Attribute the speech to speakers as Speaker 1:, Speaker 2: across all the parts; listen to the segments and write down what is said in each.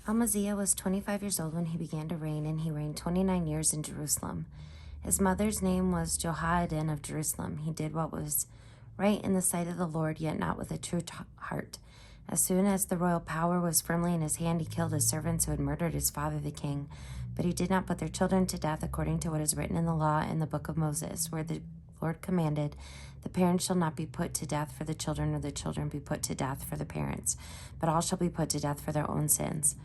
Speaker 1: Amaziah was 25 years old when he began to reign, and he reigned 29 years in Jerusalem. His mother's name was Jehoiadin of Jerusalem. He did what was right in the sight of the Lord, yet not with a true heart. As soon as the royal power was firmly in his hand, he killed his servants who had murdered his father the king. But he did not put their children to death according to what is written in the law in the book of Moses, where the Lord commanded, "The parents shall not be put to death for the children, or the children be put to death for the parents, but all shall be put to death for their own sins."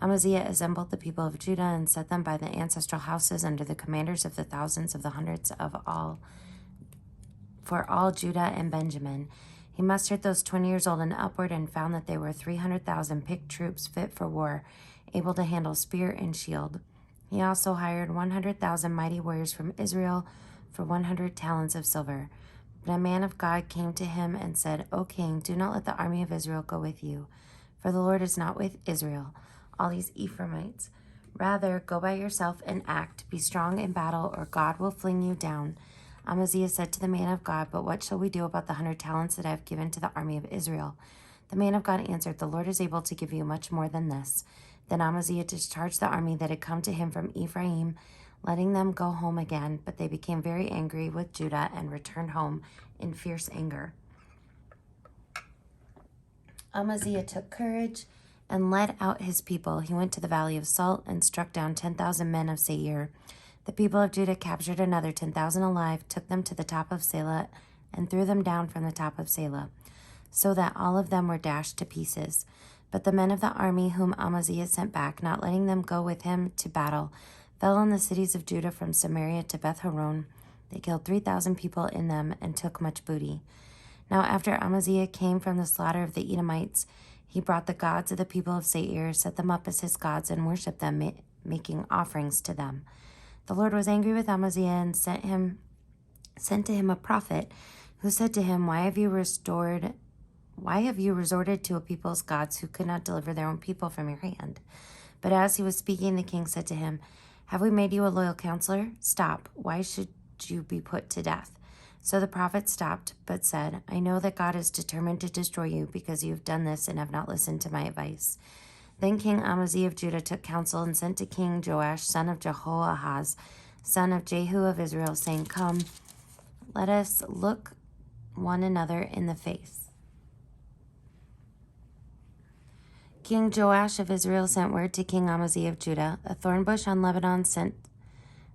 Speaker 1: Amaziah assembled the people of Judah and set them by the ancestral houses under the commanders of the thousands of the hundreds of all, for all Judah and Benjamin. He mustered those 20 years old and upward and found that they were 300,000 picked troops fit for war, able to handle spear and shield. He also hired 100,000 mighty warriors from Israel for 100 talents of silver. But a man of God came to him and said, "O king, do not let the army of Israel go with you, for the Lord is not with Israel, all these Ephraimites. Rather, go by yourself and act. Be strong in battle, or God will fling you down." Amaziah said to the man of God, "But what shall we do about the 100 talents that I have given to the army of Israel?" The man of God answered, "The Lord is able to give you much more than this." Then Amaziah discharged the army that had come to him from Ephraim, letting them go home again. But they became very angry with Judah and returned home in fierce anger. Amaziah took courage and led out his people. He went to the valley of Salt and struck down 10,000 men of Seir. The people of Judah captured another 10,000 alive, took them to the top of Selah, and threw them down from the top of Selah, so that all of them were dashed to pieces. But the men of the army whom Amaziah sent back, not letting them go with him to battle, fell on the cities of Judah from Samaria to Beth Horon. They killed 3,000 people in them and took much booty. Now after Amaziah came from the slaughter of the Edomites, he brought the gods of the people of Seir, set them up as his gods, and worshipped them, making offerings to them. The Lord was angry with Amaziah and sent to him a prophet who said to him, Why have you resorted to a people's gods who could not deliver their own people from your hand?" But as he was speaking, the king said to him, "Have we made you a loyal counselor? Stop. Why should you be put to death?" So the prophet stopped, but said, "I know that God is determined to destroy you because you have done this and have not listened to my advice." Then King Amaziah of Judah took counsel and sent to King Joash, son of Jehoahaz, son of Jehu of Israel, saying, "Come, let us look one another in the face." King Joash of Israel sent word to King Amaziah of Judah, "A thorn bush on Lebanon sent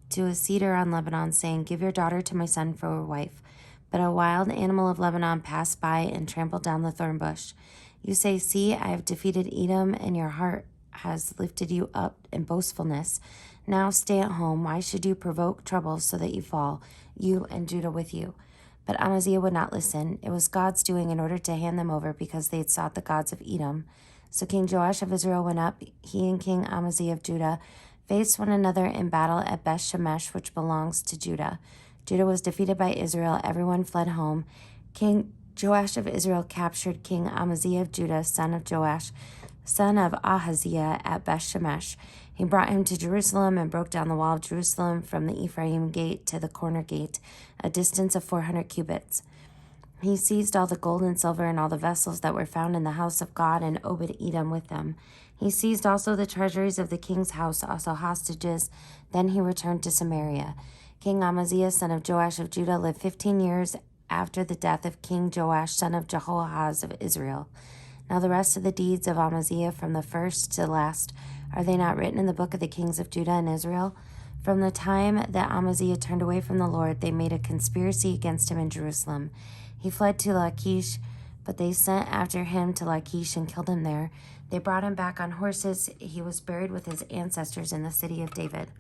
Speaker 1: to a cedar on Lebanon, saying, 'Give your daughter to my son for a wife.' But a wild animal of Lebanon passed by and trampled down the thorn bush. You say, 'See, I have defeated Edom, and your heart has lifted you up in boastfulness. Now stay at home. Why should you provoke trouble so that you fall, you and Judah with you?" But Amaziah would not listen. It was God's doing in order to hand them over, because they had sought the gods of Edom. So King Joash of Israel went up. He and King Amaziah of Judah faced one another in battle at Beth Shemesh, which belongs to Judah. Judah was defeated by Israel. Everyone fled home. King Joash of Israel captured King Amaziah of Judah, son of Joash, son of Ahaziah, at Beth Shemesh. He brought him to Jerusalem and broke down the wall of Jerusalem from the Ephraim gate to the corner gate, a distance of 400 cubits. He seized all the gold and silver and all the vessels that were found in the house of God, and Obed-Edom with them. He seized also the treasuries of the king's house, also hostages. Then he returned to Samaria. King Amaziah, son of Joash of Judah, lived 15 years after the death of King Joash, son of Jehoahaz of Israel. Now the rest of the deeds of Amaziah, from the first to the last, are they not written in the book of the kings of Judah and Israel? From the time that Amaziah turned away from the Lord, they made a conspiracy against him in Jerusalem. He fled to Lachish, but they sent after him to Lachish and killed him there. They brought him back on horses. He was buried with his ancestors in the city of David.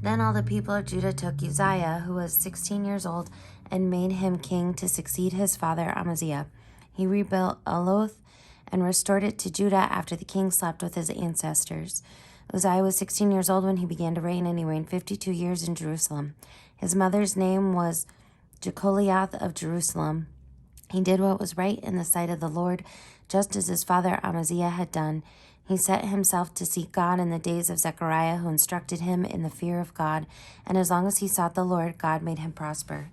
Speaker 1: Then all the people of Judah took Uzziah, who was 16 years old, and made him king to succeed his father Amaziah. He rebuilt Aloth and restored it to Judah after the king slept with his ancestors. Uzziah was 16 years old when he began to reign, and he reigned 52 years in Jerusalem. His mother's name was Jecholiath of Jerusalem. He did what was right in the sight of the Lord, just as his father Amaziah had done. He set himself to seek God in the days of Zechariah, who instructed him in the fear of God, and as long as he sought the Lord, God made him prosper.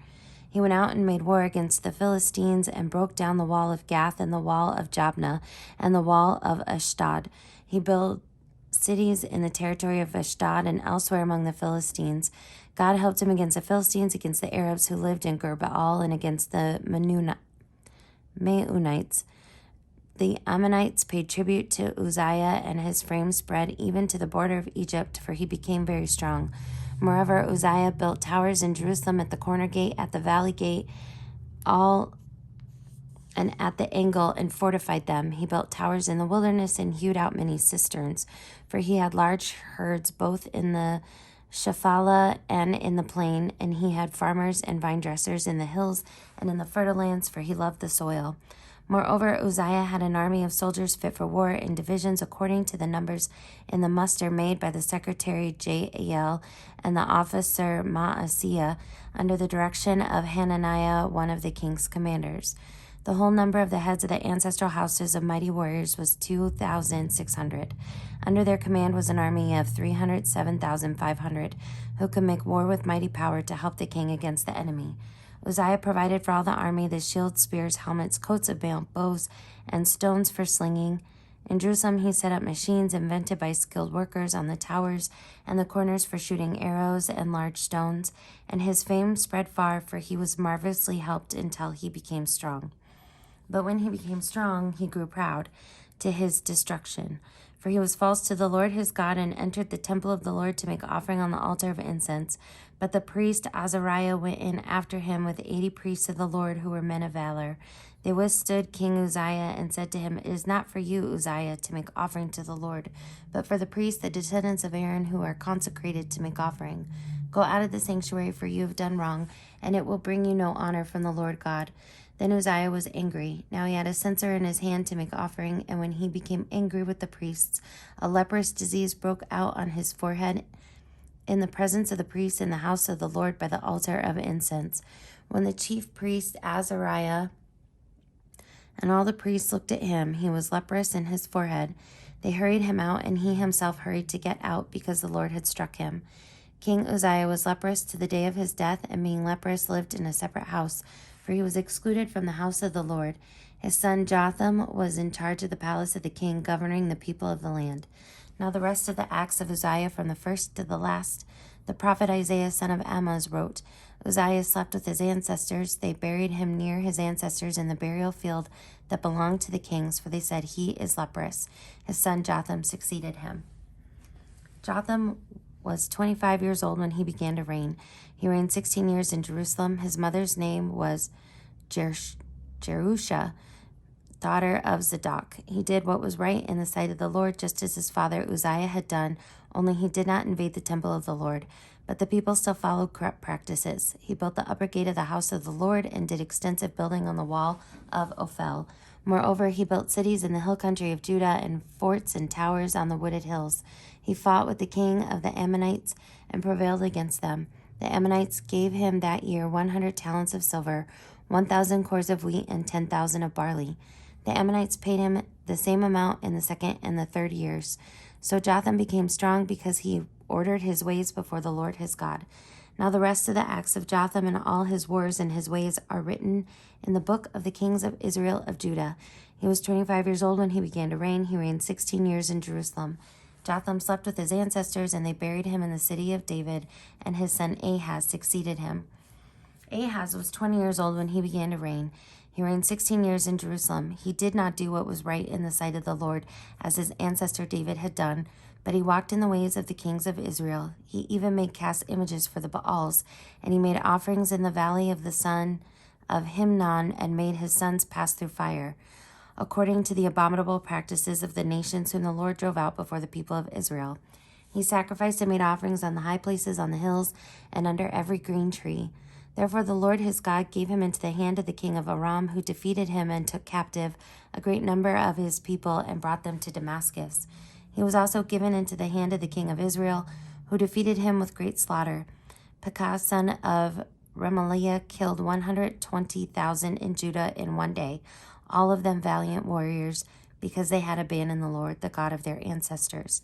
Speaker 1: He went out and made war against the Philistines and broke down the wall of Gath and the wall of Jabneh and the wall of Ashdod. He built cities in the territory of Ashdod and elsewhere among the Philistines. God helped him against the Philistines, against the Arabs who lived in Gurbaal, and against the Meunites. The Ammonites paid tribute to Uzziah, and his fame spread even to the border of Egypt, for he became very strong. Moreover, Uzziah built towers in Jerusalem at the corner gate, at the valley gate, and at the angle, and fortified them. He built towers in the wilderness and hewed out many cisterns, for he had large herds both in the Shephelah and in the plain, and he had farmers and vine dressers in the hills and in the fertile lands, for he loved the soil. Moreover, Uzziah had an army of soldiers fit for war in divisions according to the numbers in the muster made by the secretary Jael and the officer Maaseiah, under the direction of Hananiah, one of the king's commanders. The whole number of the heads of the ancestral houses of mighty warriors was 2,600. Under their command was an army of 307,500, who could make war with mighty power to help the king against the enemy. Uzziah provided for all the army the shields, spears, helmets, coats of mail, bows, and stones for slinging. In Jerusalem he set up machines invented by skilled workers on the towers and the corners for shooting arrows and large stones, and his fame spread far, for he was marvelously helped until he became strong. But when he became strong, he grew proud, to his destruction. For he was false to the Lord his God, and entered the temple of the Lord to make offering on the altar of incense. But the priest Azariah went in after him with 80 priests of the Lord who were men of valor. They withstood King Uzziah and said to him, "It is not for you, Uzziah, to make offering to the Lord, but for the priests, the descendants of Aaron, who are consecrated to make offering. Go out of the sanctuary, for you have done wrong, and it will bring you no honor from the Lord God." Then Uzziah was angry. Now he had a censer in his hand to make offering, and when he became angry with the priests, a leprous disease broke out on his forehead in the presence of the priests in the house of the Lord by the altar of incense. When the chief priest Azariah and all the priests looked at him, he was leprous in his forehead. They hurried him out, and he himself hurried to get out, because the Lord had struck him. King Uzziah was leprous to the day of his death, and being leprous lived in a separate house, for he was excluded from the house of the Lord. His son Jotham was in charge of the palace of the king, governing the people of the land. Now the rest of the acts of Uzziah, from the first to the last, the prophet Isaiah son of Amoz wrote. Uzziah slept with his ancestors. They buried him near his ancestors in the burial field that belonged to the kings, for they said, "He is leprous." His son Jotham succeeded him. Jotham was 25 years old when he began to reign. He reigned 16 years in Jerusalem. His mother's name was Jerusha, daughter of Zadok. He did what was right in the sight of the Lord, just as his father Uzziah had done, only he did not invade the temple of the Lord. But the people still followed corrupt practices. He built the upper gate of the house of the Lord and did extensive building on the wall of Ophel. Moreover, he built cities in the hill country of Judah and forts and towers on the wooded hills. He fought with the king of the Ammonites and prevailed against them. The Ammonites gave him that year 100 talents of silver, 1,000 cores of wheat, and 10,000 of barley. The Ammonites paid him the same amount in the second and the third years. So Jotham became strong because he ordered his ways before the Lord his God. Now the rest of the acts of Jotham and all his wars and his ways are written in the book of the kings of Israel of Judah. He was 25 years old when he began to reign. He reigned 16 years in Jerusalem. Jotham slept with his ancestors, and they buried him in the city of David, and his son Ahaz succeeded him. Ahaz was 20 years old when he began to reign. He reigned 16 years in Jerusalem. He did not do what was right in the sight of the Lord, as his ancestor David had done, but he walked in the ways of the kings of Israel. He even made cast images for the Baals, and he made offerings in the valley of the son of Hinnom, and made his sons pass through fire, according to the abominable practices of the nations whom the Lord drove out before the people of Israel. He sacrificed and made offerings on the high places, on the hills, and under every green tree. Therefore the Lord his God gave him into the hand of the king of Aram, who defeated him and took captive a great number of his people and brought them to Damascus. He was also given into the hand of the king of Israel, who defeated him with great slaughter. Pekah, son of Remaliah, killed 120,000 in Judah in one day, all of them valiant warriors, because they had abandoned the Lord, the God of their ancestors.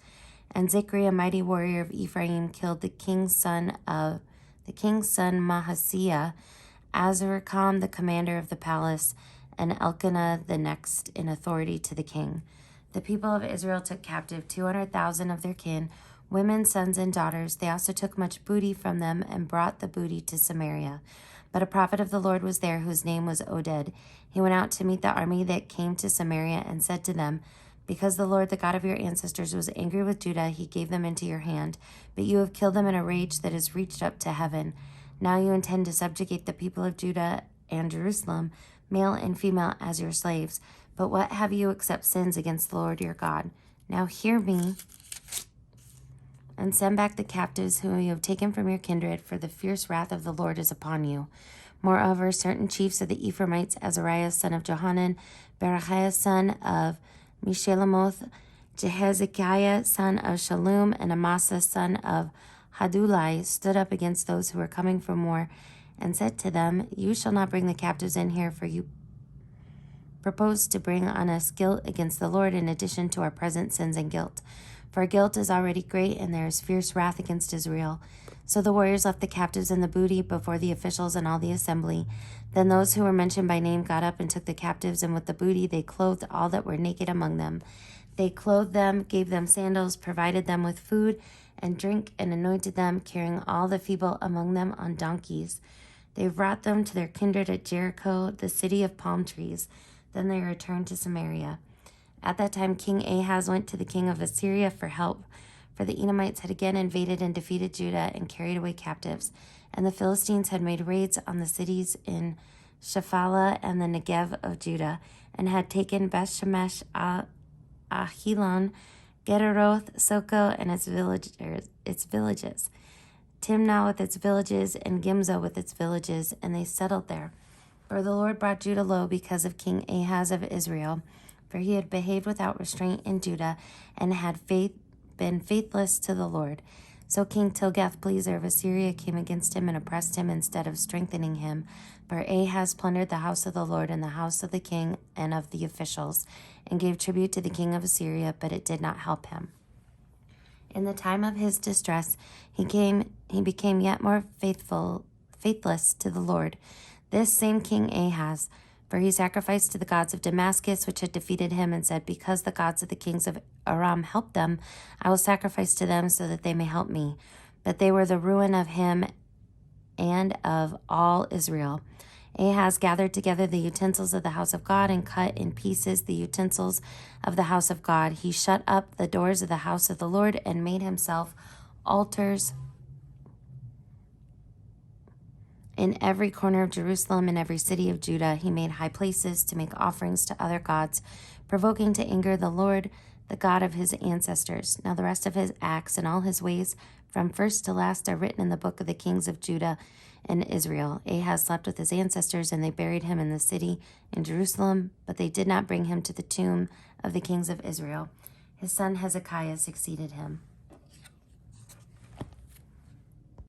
Speaker 1: And Zikri, a mighty warrior of Ephraim, killed the king's son Mahaseiah Azrikam, the commander of the palace, and Elkanah the next in authority to the king. The people of Israel took captive 200,000 of their kin, women, sons, and daughters. They also took much booty from them and brought the booty to Samaria. But a prophet of the Lord was there whose name was Oded. He went out to meet the army that came to Samaria and said to them, because the Lord, the God of your ancestors, was angry with Judah, he gave them into your hand. But you have killed them in a rage that has reached up to heaven. Now you intend to subjugate the people of Judah and Jerusalem, male and female, as your slaves. But what have you except sins against the Lord your God? Now hear me, and send back the captives whom you have taken from your kindred, for the fierce wrath of the Lord is upon you. Moreover, certain chiefs of the Ephraimites, Azariah son of Johanan, Berechiah son of Meshillemoth, Jehezekiah son of Shallum, and Amasa son of Hadulai, stood up against those who were coming from war, and said to them, you shall not bring the captives in here, for you propose to bring on us guilt against the Lord in addition to our present sins and guilt. For our guilt is already great, and there is fierce wrath against Israel. So the warriors left the captives and the booty before the officials and all the assembly. Then those who were mentioned by name got up and took the captives, and with the booty they clothed all that were naked among them. They clothed them, gave them sandals, provided them with food and drink, and anointed them, carrying all the feeble among them on donkeys. They brought them to their kindred at Jericho, the city of palm trees. Then they returned to Samaria. At that time, King Ahaz went to the king of Assyria for help, for the Edomites had again invaded and defeated Judah and carried away captives, and the Philistines had made raids on the cities in Shephelah and the Negev of Judah, and had taken Beth-Shemesh, Ahilan, Gederoth, Soko, and its villages, Timnah with its villages, and Gimzo with its villages, and they settled there. For the Lord brought Judah low because of King Ahaz of Israel, for he had behaved without restraint in Judah, and had been faithless to the Lord. So King Tilgath-Pileser of Assyria came against him and oppressed him instead of strengthening him. For Ahaz plundered the house of the Lord and the house of the king and of the officials, and gave tribute to the king of Assyria, but it did not help him. In the time of his distress, he became yet more faithless to the Lord. This same King Ahaz, for he sacrificed to the gods of Damascus, which had defeated him, and said, because the gods of the kings of Aram helped them, I will sacrifice to them so that they may help me. But they were the ruin of him and of all Israel. Ahaz gathered together the utensils of the house of God and cut in pieces the utensils of the house of God. He shut up the doors of the house of the Lord and made himself altars in every corner of Jerusalem and every city of Judah. He made high places to make offerings to other gods, provoking to anger the Lord, the God of his ancestors. Now the rest of his acts and all his ways, from first to last, are written in the book of the kings of Judah and Israel. Ahaz slept with his ancestors, and they buried him in the city in Jerusalem, but they did not bring him to the tomb of the kings of Israel. His son Hezekiah succeeded him.